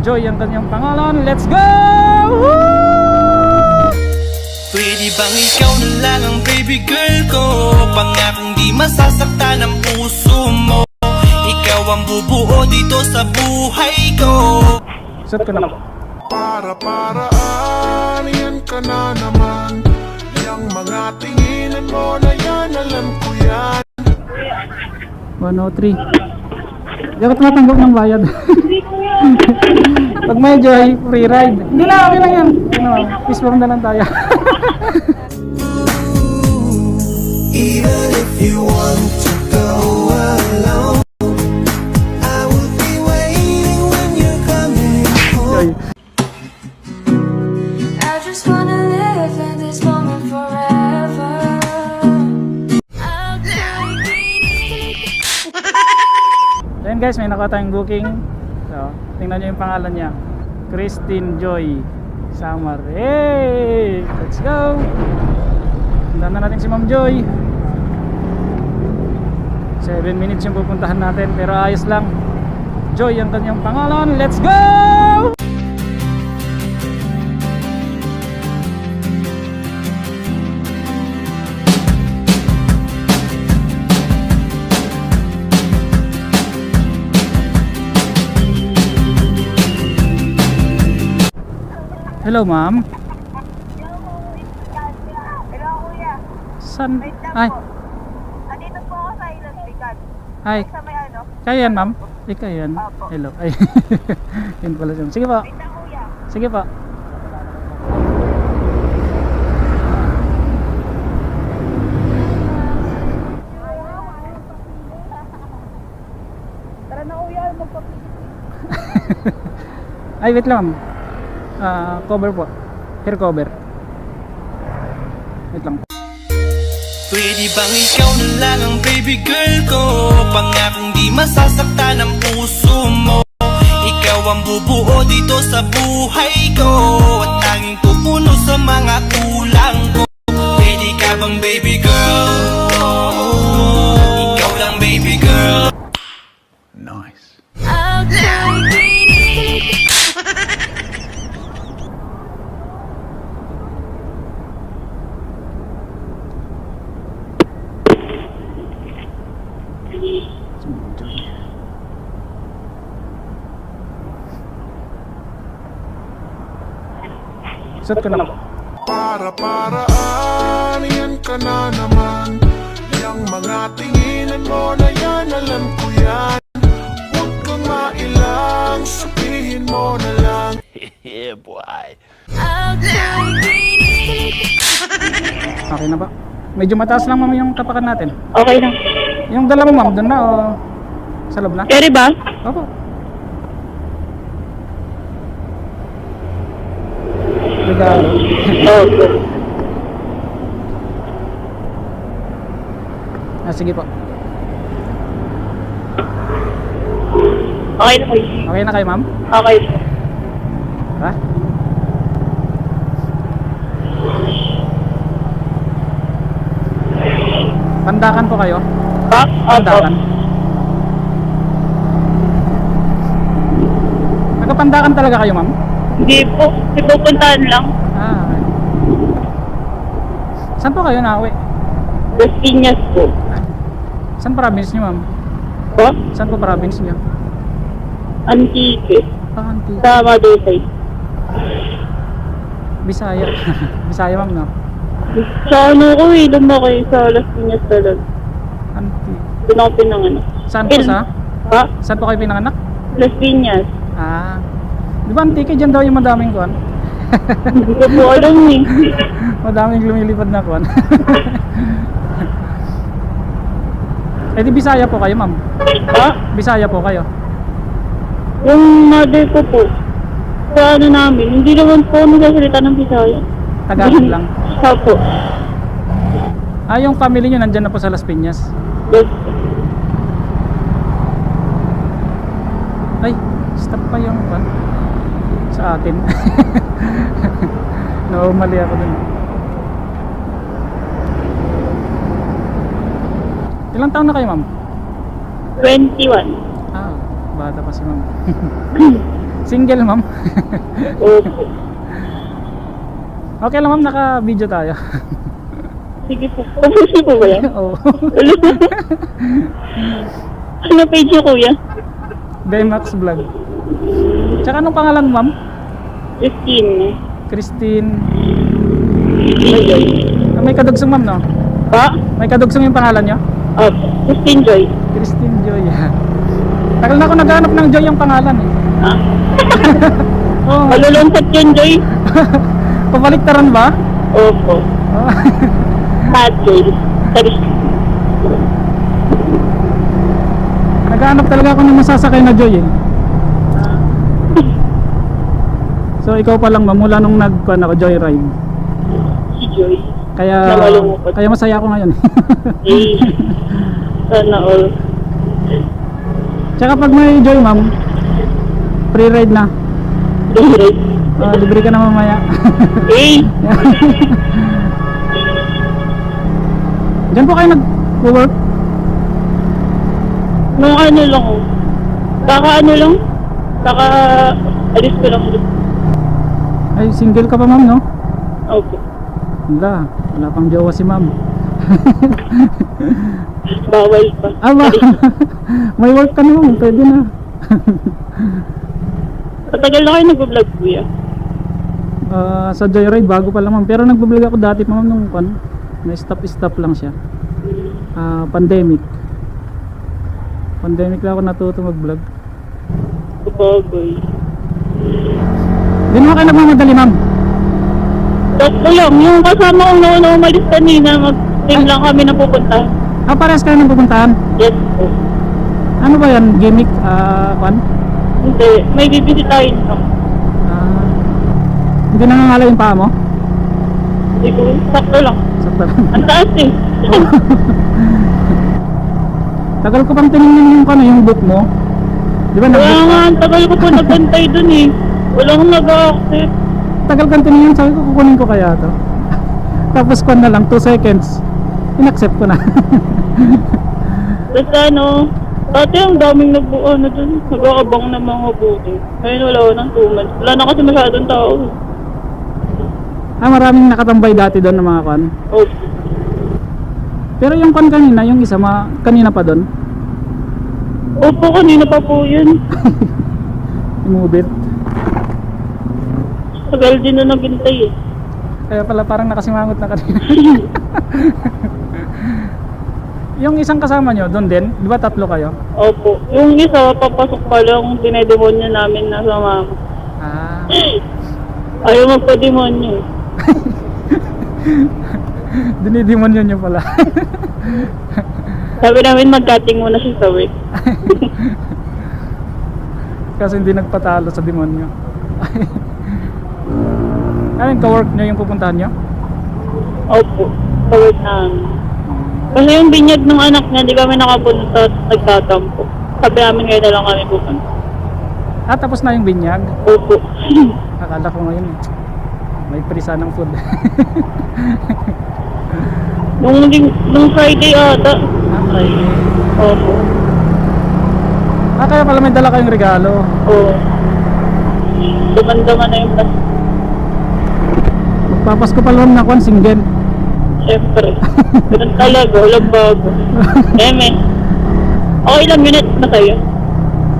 Joy ang kanyang pangalan. Let's go! Pwede bang ikaw na lang ang baby girl ko? Pangakong di masasaktan ang puso mo. Ikaw ang bubuo dito sa buhay ko. Set ko na. Para-paraan, yan ka na naman. Yang mga tinginan mo na yan, alam ko yan. 103. Di ako tumatanggap ng bayad. Pag may Joy, free ride. Hindi na, okay lang yan. Ano, peace bomb na lang tayo. Even if you want to go alone, I will be waiting when you're coming home. Joy. I just wanna live in this moment forever. Then guys, may nakuha tayong booking. So, tingnan nyo yung pangalan niya. Christine Joy Samar. Hey! Let's go! Puntahan na natin si Ma'am Joy. 7 minutes yung pupuntahan natin, pero ayos lang. Joy ang kanyang pangalan. Let's go! Hello, ma'am. Hello, kuya. San? Wait lang Ay, po. Andito po ako sa Ilan Bigan. ay. Sa may ano. Kaya yan, ma'am? Ikaw yan? Opo. Hello. Ay, yun pala siya. Sige po. Wait lang, kuya. Sige po. Tara na, kuya. Magpapili. Ay, wait lang, ma'am. Cover po. Hair cover. Wait lang. Pwede bang ikaw na lang ang baby girl ko? Pangakong di masasaktan ang puso mo. Ikaw ang bubuo dito sa buhay ko. At tanging pupuno sa mga kulang ko. Pwede ka bang baby girl? Ikaw lang baby girl. Nice. I'll take it. Si Ma'am Joy. Set ko na. Para-paraan, yan ka na naman. Yang mga tinginan mo na yan, alam ko yan. Huwag kang mailang, sabihin mo na lang. I'll take it. Okay na ba? Medyo mataas lang, ma'am, yung tapakan natin. Okay lang. Yung dala mo, ma'am, doon na o sa loob na? Carry ba? Opo. Regalo. Okay. Sige po. Okay na kayo. Okay na kayo, ma'am? Okay. Ha? Pandakan po kayo? Ha? Pandakan. Nagkapandakan talaga kayo, ma'am? Hindi po. Ipupuntahan lang. Okay. Saan po kayo nauwi? Las Piñas po. Saan province niyo, ma'am? Po? Saan po province niyo? Antique. Antique. Sa Madusay. Bisaya. Bisaya, ma'am, no? Sa ano ko eh. Lumaki sa Las Piñas talaga. Antique. Doon ako pinanganak. Saan po sa? Ha? Saan po kayo pinanganak? Las Piñas. Ah. Di ba Antique, dyan daw yung madaming kuwan? Hindi ko po alam eh. Madaming lumilipad na kuwan. Eh di Bisaya po kayo, ma'am? Ha? Bisaya po kayo? Yung mother ko po. Sa ano namin. Hindi naman po nagsasalita ng Bisaya. Tagalog lang. Siya po. Ah, yung family nyo nandyan na po sa Las Piñas? Yes. Ay, stop pa yung kuwan sa atin. No, mali ako dun. Ilang taon na kayo, ma'am? 21. Ah, bata pa si ma'am. Single, ma'am. Opo. Okay lang, ma'am. Naka-video tayo. Sige po. Tapos niyo po ba yan? Oo. Ano page niyo, kuya? Baymax Vlog. Tsaka anong pangalan, ma'am? 15. Christine. Joy. May kadugsong, ma'am, no? Pa? May kadugsong yung pangalan nyo? Opo. 15 Joy. Christine Joy. Tagal na ako naghanap ng Joy yung pangalan, eh. Ah? Oo. Malulungkot yun, Joy. Pabaliktaran ba? Opo. Oo. Bad Joy. Sorry. Naghahanap talaga ako ng masasakay na Joy, eh. So ikaw pa lang, ma'am, mula nung nagkuhan ako joyride. Si Joy. Kaya Namalungkot. kaya masaya ako ngayon. Eh. Sana all. Tsaka pag may Joy, ma'am, free ride na. Joy. Libre ka na mamaya. Eh. Diyan po kayo nag-work? Nung ano lang. Kaka alis ko lang. Ay, single ka pa, ma'am, no? Opo. Wala pang jowa si ma'am. Bawal pa. Ba? May work ka na, ma'am. Pwede na. Matagal na kayo nag-vlog, kuya. Sa joyride, bago pa lang, ma'am. Pero nag-vlog ako dati, ma'am, nung may stop lang siya. Pandemic lang ako natuto mag-vlog. Bagoy. Di naman kayo nagmamadali, ma'am. Sakto lang. Yung kasama kong nauna umalis kanina, mag-team lang kami na pupunta. Parehas kayo nang pupuntahan. Yes po. Ano ba yan? Gimmick? Kwan? Hindi. May bibisitahin ako. Hindi nangangala yung paa mo? Hindi ko. Sakto lang. Sakto lang. Ang taas eh. Tagal ko pang tinignan yung book mo. Di ba Kaya nag-book nga, ka? ang tagal ko po nagbantay dun eh. Walang nag-accept. Tagal kang tinignan, sabi ko kukunin ko kaya to. Tapos kwan na lang, 2 seconds. In-accept ko na. Tapos ano, dati ang daming nagbuo na dun. Nag-aabang ng mga booking. Ngayon wala ko ng 2 months. Wala na kasi masyadong tao. Maraming nakatambay dati doon ng mga kwan. Oh. Pero yung kwan kanina, yung isa, kanina pa doon. Opo, kanina pa po yun. Move it. Tagal din na naghintay eh. Kaya pala parang nakasimangot na kanina. Yung isang kasama nyo, doon din? Di ba 3 kayo? Opo. Yung isa, papasok pa lang, dinedemonyo namin na sa mama. Ayaw magpa-demonyo. Dinidemonyo nyo pala. Sabi namin mag-cutting muna siya sa work. Kasi hindi nagpatalo sa demonyo. Ayun, ka-work nyo yung pupuntahan nyo? Opo. Sa work namin. Kasi yung binyag ng anak niya, di kami nakapunta at nagtatampo. Sabi namin ngayon na lang kami pupunta. Tapos na yung binyag? Opo. Akala ko ngayon eh. May prisa ng food. Nung Friday ata. Friday. Opo. Kaya pala may dala kayong regalo. Oo. Duman-duman na yung pas. Magpapasko pa lang na kwan, single. Siyempre. Ganun talaga, walang bago. Eme. Okay lang, minute na tayo.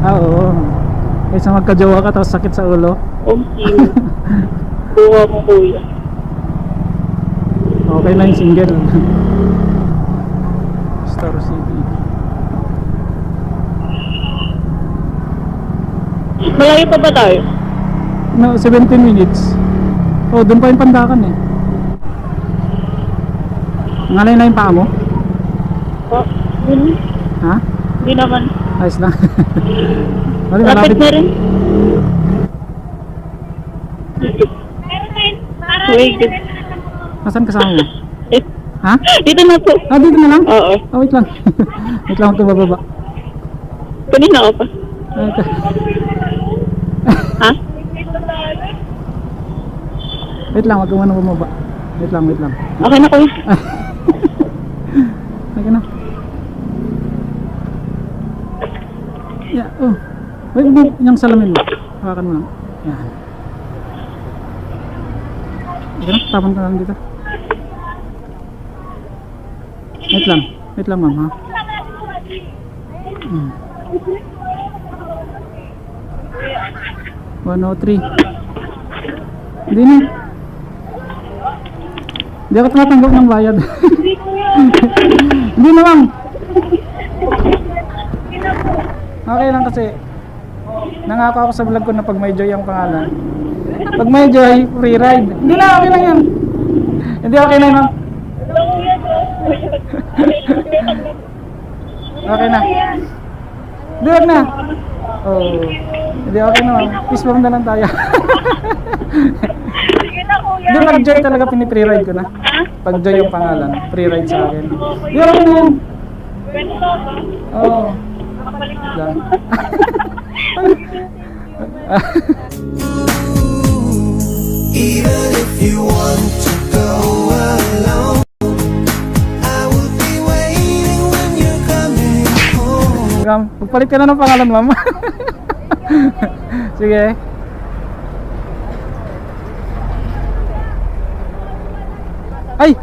Oo. Kaysa magkajowa ka tapos sakit sa ulo. Okay. Buha mo, kuya. Okay na yung single. Star City. Malayo pa ba tayo? No, 17 minutes. Doon pa yung Pandakan eh. Ngalay na yung paa mo? Yun. Ha? Hindi naman. Ayos lang. Lapit na rin. Wait. Nasaan kasama mo? Ha? Dito na po. Dito na lang? Oo. Wait lang. Wait lang ako bababa. Kanina ka pa. Ha? Wait lang, wag ka muna bumaba. Wait lang. Okay na, kuya. Okay na. Yeah, Wait, yung salamin mo. hawakan mo lang. Yan. Ito na, tapon ka lang dito. Wait lang ma'am ha. 103. Hindi na. Hindi ako tumatanggap ng bayad. Hindi na ma'am. Okay lang kasi nangako ako sa vlog ko na pag may Joy ang pangalan. Pag may Joy, free ride. Hindi na, okay lang yan. Hindi, okay na ma'am. Okay na. Hindi, wag na. Oh. Hindi, okay na ma'am. Peace bomb na lang tayo. Hindi, pag Joy talaga pinipre ride ko na. Pag Joy yung pangalan, free ride sa akin. Hindi, okay na yan. Oo. Lang. Even if you want to go alone, I will be waiting when you're coming home. Ma'am, magpalit ka na ng pangalan, ma'am. Sige. Ay!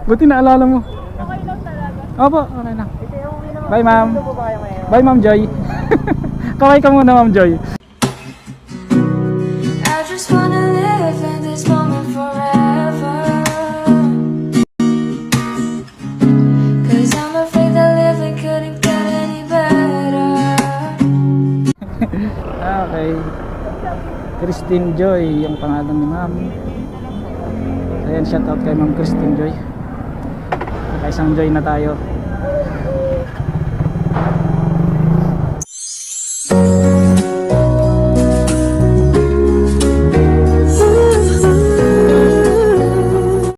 Buti naalala mo. Okay lang talaga. Opo, okay na. Ito yung Bye, ma'am. Ano ba kayo ngayon? Bye, Ma'am Joy. Kaway ka muna, Ma'am Joy. I just wanna live in this moment forever. 'Cause I'm afraid that living couldn't get any better. Okay. Christine Joy, yung pangalan ni Ma'am. Ayan, shout out kay Ma'am Christine Joy. Nakaisang Joy na tayo.